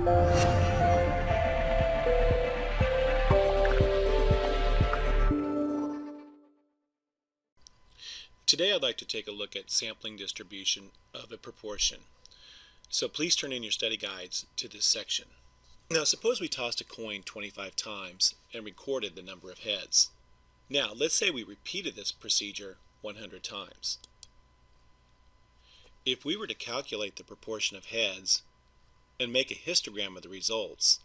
Today I'd like to take a look at sampling distribution of a proportion. So please turn in your study guides to this section. Now suppose we tossed a coin 25 times and recorded the number of heads. Now let's say we repeated this procedure 100 times. If we were to calculate the proportion of heads and make a histogram of the results,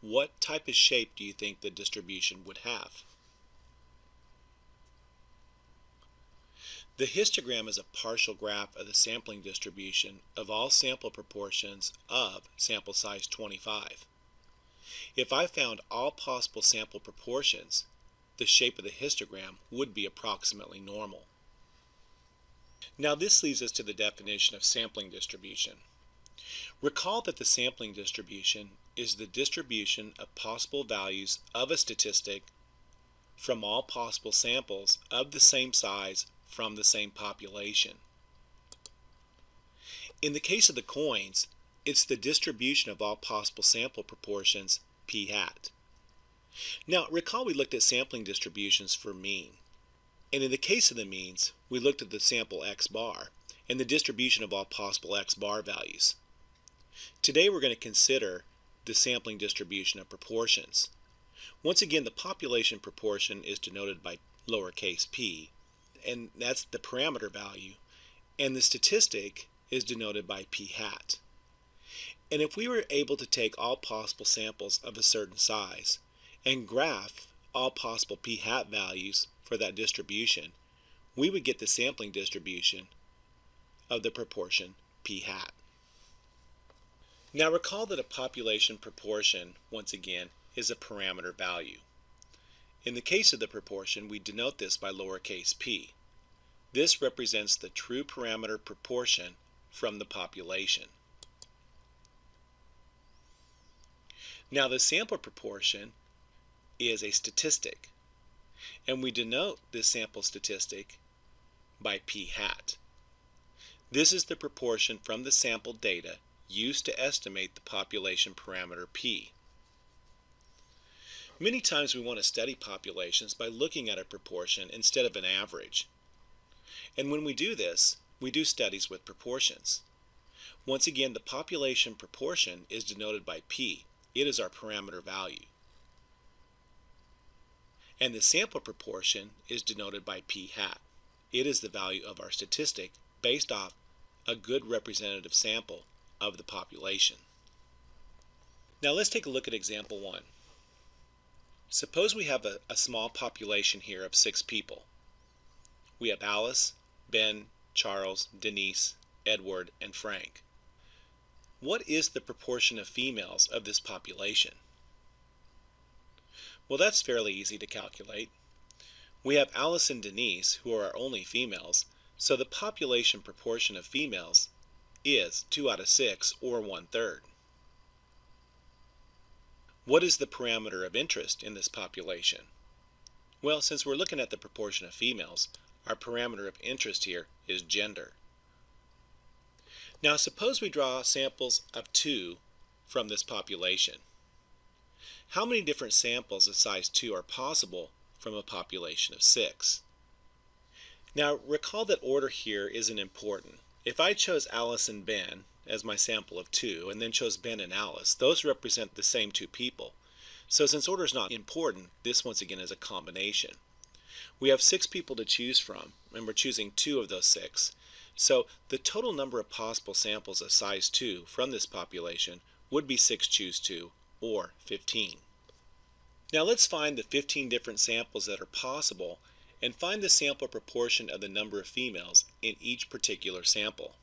what type of shape do you think the distribution would have? The histogram is a partial graph of the sampling distribution of all sample proportions of sample size 25. If I found all possible sample proportions, the shape of the histogram would be approximately normal. Now this leads us to the definition of sampling distribution. Recall that the sampling distribution is the distribution of possible values of a statistic from all possible samples of the same size from the same population. In the case of the coins, it's the distribution of all possible sample proportions p hat. Now recall we looked at sampling distributions for mean, and in the case of the means we looked at the sample x bar and the distribution of all possible x bar values. Today we're going to consider the sampling distribution of proportions. Once again, the population proportion is denoted by lowercase p, and that's the parameter value, and the statistic is denoted by p hat. And if we were able to take all possible samples of a certain size and graph all possible p hat values for that distribution, we would get the sampling distribution of the proportion p hat. Now recall that a population proportion, once again, is a parameter value. In the case of the proportion, we denote this by lowercase p. This represents the true parameter proportion from the population. Now the sample proportion is a statistic, and we denote this sample statistic by p hat. This is the proportion from the sample data used to estimate the population parameter p. Many times we want to study populations by looking at a proportion instead of an average. And when we do this, we do studies with proportions. Once again, the population proportion is denoted by p. It is our parameter value. And the sample proportion is denoted by p hat. It is the value of our statistic based off a good representative sample of the population. Now let's take a look at example 1. Suppose we have a small population here of 6 people. We have Alice, Ben, Charles, Denise, Edward, and Frank. What is the proportion of females of this population? Well, that's fairly easy to calculate. We have Alice and Denise, who are our only females, so the population proportion of females is 2 out of 6, or 1/3. What is the parameter of interest in this population? Well, since we're looking at the proportion of females, our parameter of interest here is gender. Now suppose we draw samples of 2 from this population. How many different samples of size 2 are possible from a population of 6? Now recall that order here isn't important. If I chose Alice and Ben as my sample of 2 and then chose Ben and Alice, those represent the same 2 people. So since order is not important, this once again is a combination. We have 6 people to choose from, and we're choosing 2 of those 6. So the total number of possible samples of size 2 from this population would be 6 choose 2, or 15. Now let's find the 15 different samples that are possible and find the sample proportion of the number of females in each particular sample.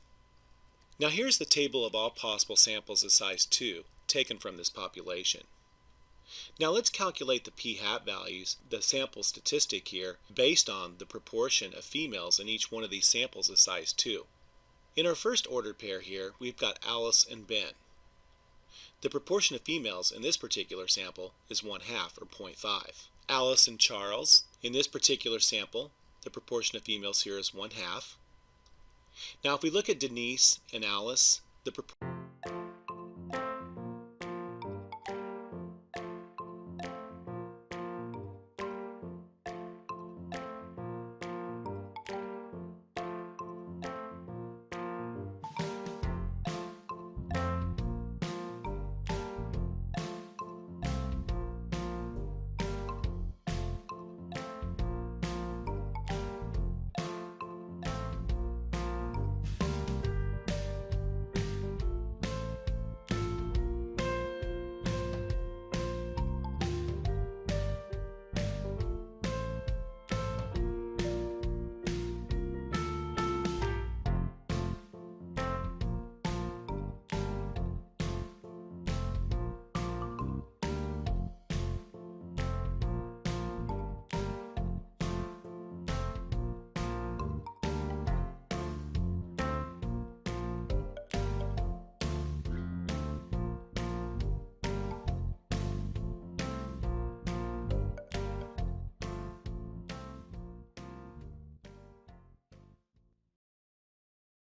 Now here's the table of all possible samples of size 2 taken from this population. Now let's calculate the p hat values, the sample statistic here, based on the proportion of females in each one of these samples of size 2. In our first ordered pair here, we've got Alice and Ben. The proportion of females in this particular sample is 1/2, or 0.5. Alice and Charles, in this particular sample, the proportion of females here is 1/2. Now if we look at Denise and Alice, the proportion